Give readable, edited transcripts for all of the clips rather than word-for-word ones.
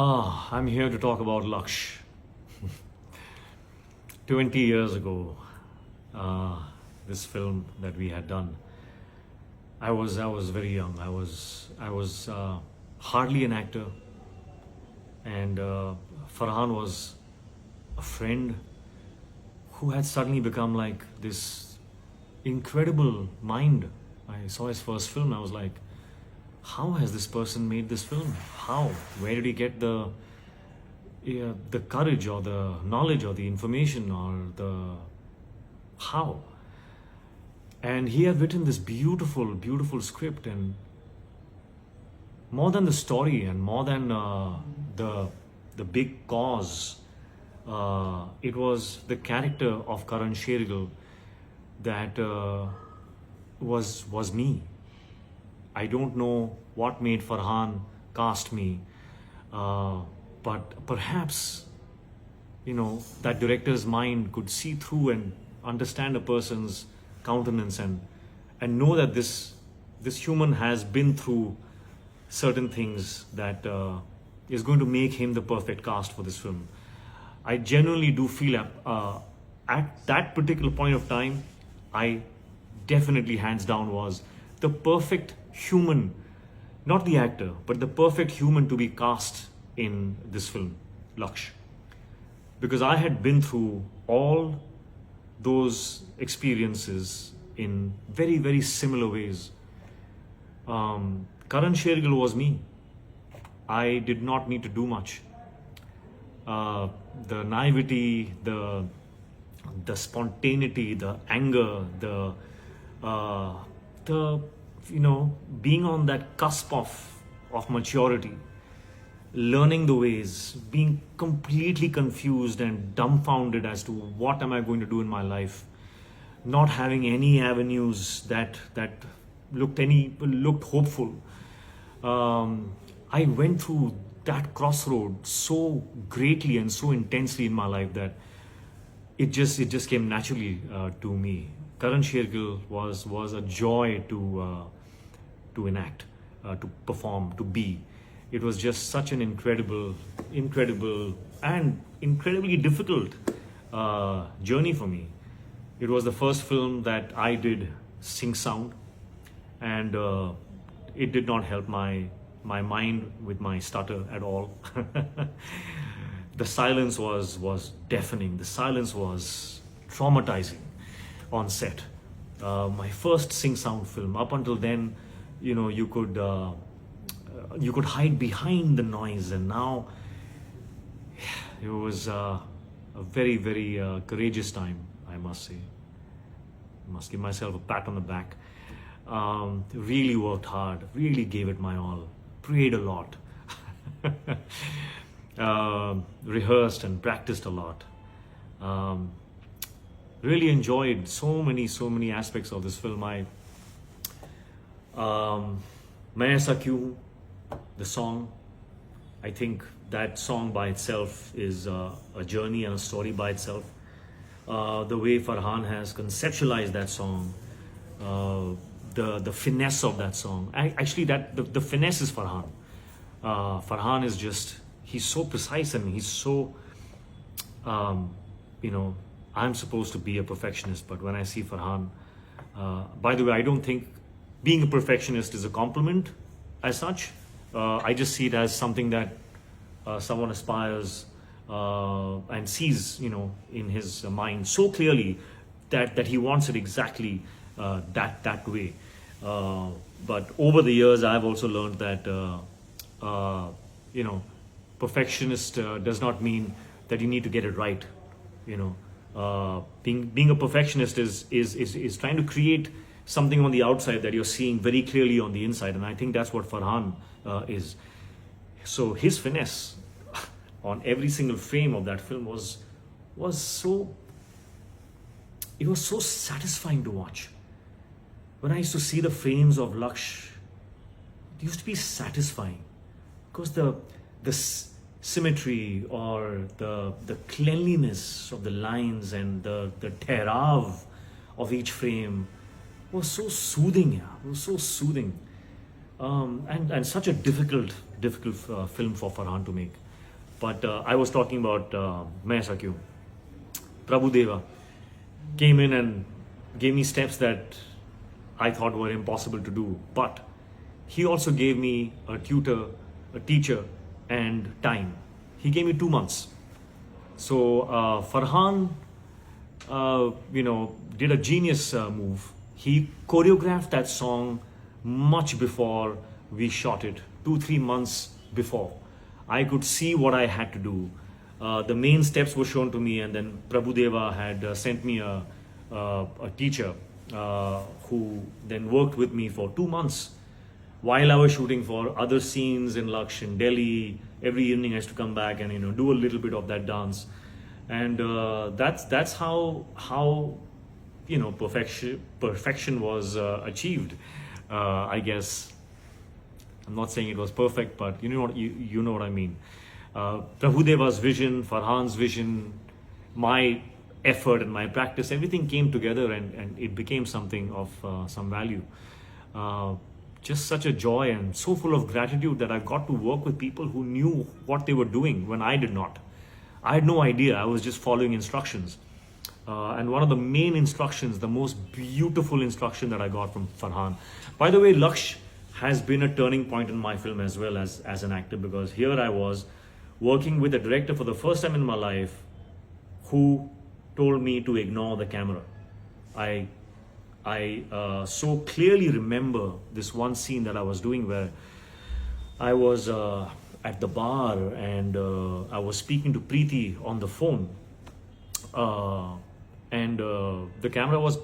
I'm here to talk about Lakshya. 20 years ago, this film that we had done, I was very young. I was hardly an actor, and Farhan was a friend who had suddenly become like this incredible mind. I saw his first film. I was like, how has this person made this film? How? Where did he get the courage or the knowledge or the information or the how? And he had written this beautiful script, and more than the story and more than the big cause, it was the character of Karan Shergill that was me. I don't know what made Farhan cast me, but perhaps that director's mind could see through and understand a person's countenance and know that this human has been through certain things that is going to make him the perfect cast for this film. I genuinely do feel at that particular point of time, I definitely hands down was the perfect human, not the actor, but the perfect human to be cast in this film, Lakshya. Because I had been through all those experiences in very similar ways. Karan Shergill was me. I did not need to do much. The naivety, the spontaneity, the anger, the being on that cusp of maturity, learning the ways, being completely confused and dumbfounded as to what am I going to do in my life, not having any avenues that looked hopeful. I went through that crossroad so greatly and so intensely in my life that it just came naturally to me. Karan Shergill was a joy to enact, to perform, to be. It was just such an incredible and incredibly difficult journey for me. It was the first film that I did sing sound, and it did not help my mind with my stutter at all. The silence was deafening. The silence was traumatizing on set. My first sing sound film. Up until then, you could hide behind the noise, and now it was a very courageous time, I must say. I must give myself a pat on the back. Really worked hard, really gave it my all, prayed a lot, rehearsed and practiced a lot. Really enjoyed so many aspects of this film. Main Aisa Kyun Hu, the song, I think that song by itself is a journey and a story by itself. The way Farhan has conceptualized that song, the finesse of that song. Actually, the finesse is Farhan. Farhan is he's so precise, and he's so, I'm supposed to be a perfectionist, but when I see Farhan, by the way, I don't think being a perfectionist is a compliment as such. I just see it as something that someone aspires and sees, in his mind so clearly that he wants it exactly that way. But over the years, I've also learned that perfectionist does not mean that you need to get it right. Being a perfectionist is trying to create something on the outside that you're seeing very clearly on the inside, and I think that's what Farhan is. So his finesse on every single frame of that film was so satisfying to watch. When I used to see the frames of Lakshya, it used to be satisfying because the symmetry or the cleanliness of the lines and the tehrav of each frame was so soothing. It was so soothing, and such a difficult film for Farhan to make. But I was talking about Maisa Kyun. Prabhu Deva came in and gave me steps that I thought were impossible to do. But he also gave me a tutor, a teacher, and time. He gave me 2 months. So Farhan, did a genius move. He choreographed that song much before we shot it, 2-3 months before. I could see what I had to do. The main steps were shown to me, and then Prabhudeva had sent me a teacher who then worked with me for 2 months while I was shooting for other scenes in Lakshya in Delhi. Every evening I used to come back and do a little bit of that dance, and that's how perfection was achieved. I guess I'm not saying it was perfect, but you know what I mean. Prabhudeva's vision, Farhan's vision, my effort and my practice, everything came together and it became something of some value. Just such a joy and so full of gratitude that I got to work with people who knew what they were doing when I did not. I had no idea. I was just following instructions. And one of the main instructions, the most beautiful instruction that I got from Farhan. By the way, Lakshya has been a turning point in my film as well as an actor, because here I was working with a director for the first time in my life who told me to ignore the camera. I so clearly remember this one scene that I was doing where I was at the bar and I was speaking to Preity on the phone, and the camera was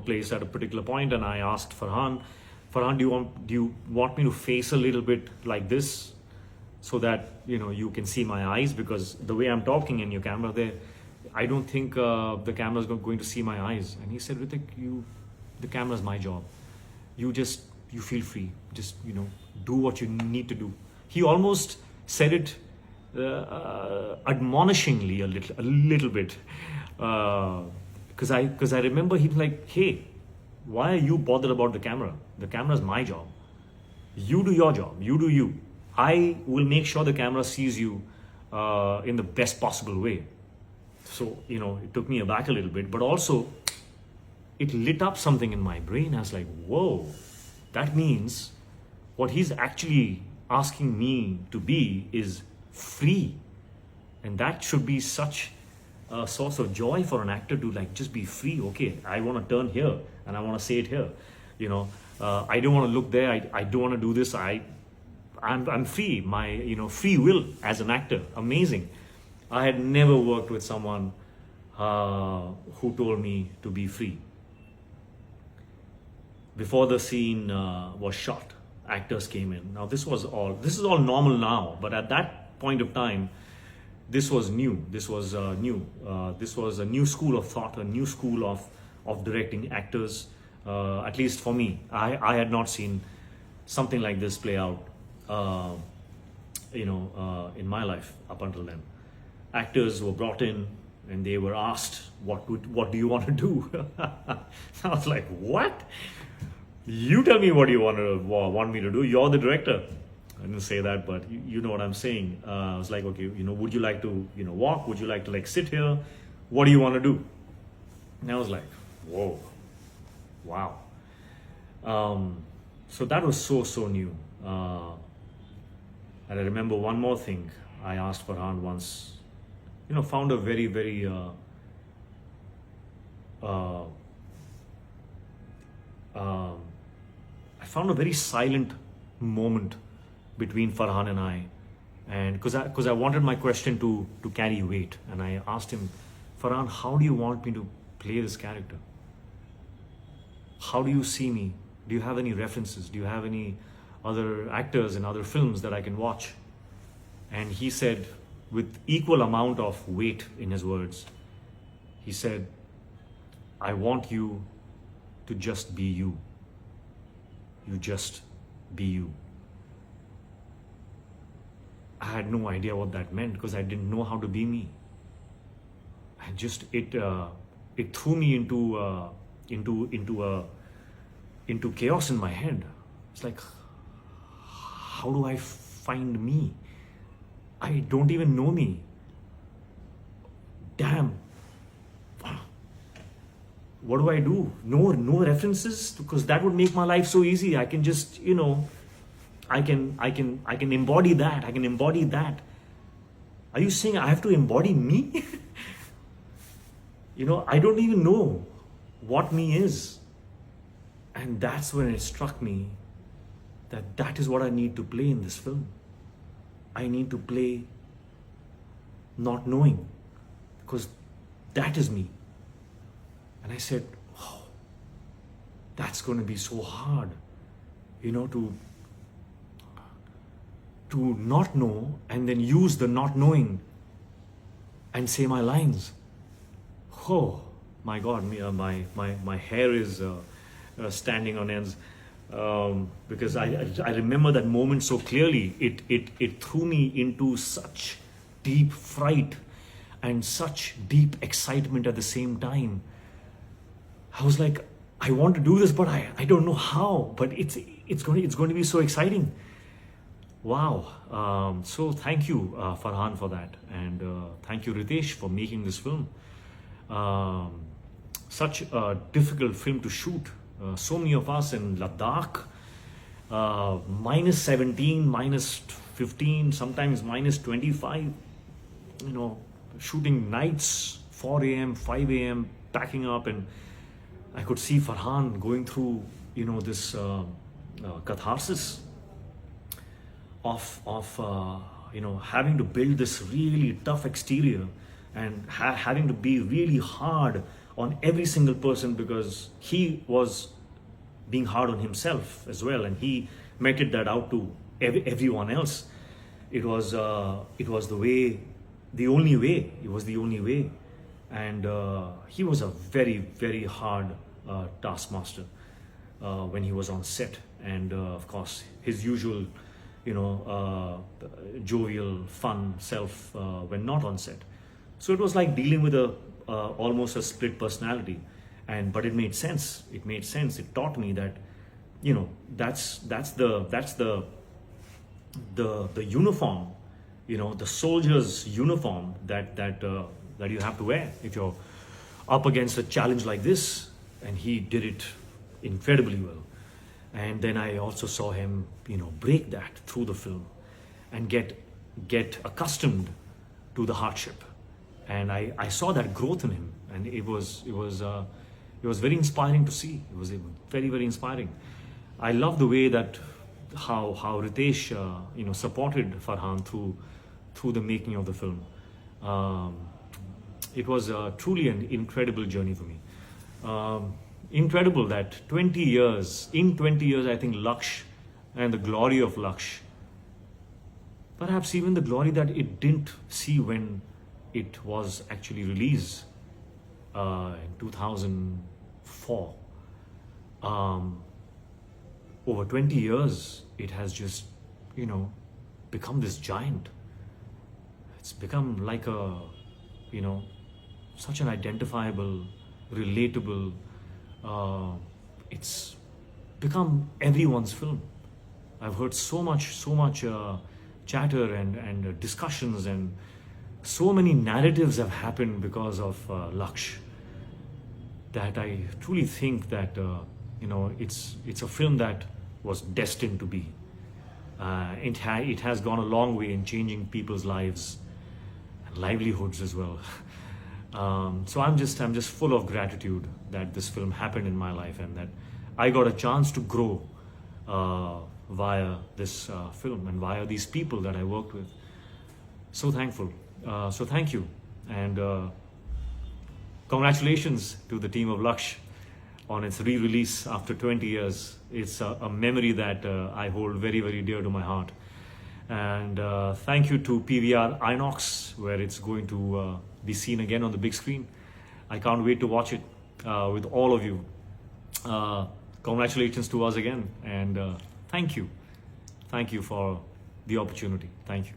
placed at a particular point, and I asked Farhan, do you want me to face a little bit like this so that you can see my eyes, because the way I'm talking in your camera there, I don't think the camera is going to see my eyes. And he said, Hrithik, the camera is my job. You feel free. Just do what you need to do. He almost said it admonishingly a little bit, because I remember he was like, hey, why are you bothered about the camera? The camera is my job. You do your job. You do you. I will make sure the camera sees you in the best possible way. So, it took me aback a little bit, but also it lit up something in my brain. I was like, whoa, that means what he's actually asking me to be is free. And that should be such a source of joy for an actor to just be free. Okay, I want to turn here and I want to say it here. I don't want to look there. I don't want to do this. I'm free. My free will as an actor. Amazing. I had never worked with someone who told me to be free. Before the scene was shot, actors came in. Now this is all normal now, but at that point of time, this was new. This was new. This was a new school of thought, a new school of directing actors. At least for me, I had not seen something like this play out, in my life up until then. Actors were brought in and they were asked, what do you want to do? I was like, what? You tell me what you want me to do. You're the director. I didn't say that, but you know what I'm saying. I was like, okay, would you like to, walk? Would you like to sit here? What do you want to do? And I was like, whoa, wow. So that was so new. And I remember one more thing. I asked Farhan once, found a very, very I found a very silent moment between Farhan and I, and because I wanted my question to carry weight, and I asked him, Farhan, how do you want me to play this character? How do you see me? Do you have any references? Do you have any other actors in other films that I can watch? And he said, with equal amount of weight in his words, he said, I want you to just be you. You just be you. I had no idea what that meant because I didn't know how to be me. It threw me into chaos in my head. It's like, how do I find me? I don't even know me. Damn. What do I do? No references, because that would make my life so easy. I can just, I can embody that. I can embody that. Are you saying I have to embody me? I don't even know what me is. And that's when it struck me that that is what I need to play in this film. I need to play not knowing, because that is me. And I said, oh, that's going to be so hard, to not know and then use the not knowing and say my lines. Oh my God, my hair is standing on ends, because I remember that moment so clearly. It threw me into such deep fright and such deep excitement at the same time. I was like, I want to do this, but I don't know how. But it's going to be so exciting. Wow. So thank you, Farhan, for that, and thank you, Ritesh, for making this film. Such a difficult film to shoot. So many of us in Ladakh, minus 17, minus 15, sometimes minus 25. Shooting nights, 4 a.m., 5 a.m., packing up, and I could see Farhan going through, this catharsis of having to build this really tough exterior and having to be really hard on every single person, because he was being hard on himself as well, and he meted that out to everyone else. It was the only way. It was the only way, and he was a very, very hard taskmaster when he was on set, and of course his usual jovial fun self when not on set. So it was like dealing with almost a split personality, but it made sense. It taught me that that's the uniform, the soldier's uniform that you have to wear if you're up against a challenge like this. And he did it incredibly well. And then I also saw him, break that through the film and get accustomed to the hardship. And I saw that growth in him, and it was very inspiring to see. It was very, very inspiring. I love the way that how Ritesh supported Farhan through the making of the film. It was truly an incredible journey for me. Incredible that in 20 years, I think Lakshya and the glory of Lakshya, perhaps even the glory that it didn't see when it was actually released in 2004. Over 20 years, it has just, become this giant. It's become like such an identifiable, relatable, it's become everyone's film. I've heard so much chatter and discussions, and so many narratives have happened because of Lakshya, that I truly think that it's a film that was destined to be. It has gone a long way in changing people's lives and livelihoods as well. So I'm just full of gratitude that this film happened in my life, and that I got a chance to grow via this film and via these people that I worked with. So thankful. So thank you, and congratulations to the team of Lakshya on its re-release after 20 years. It's a memory that I hold very, very dear to my heart. And thank you to PVR Inox, where it's going to be seen again on the big screen. I can't wait to watch it with all of you. Congratulations to us again, and thank you for the opportunity. Thank you.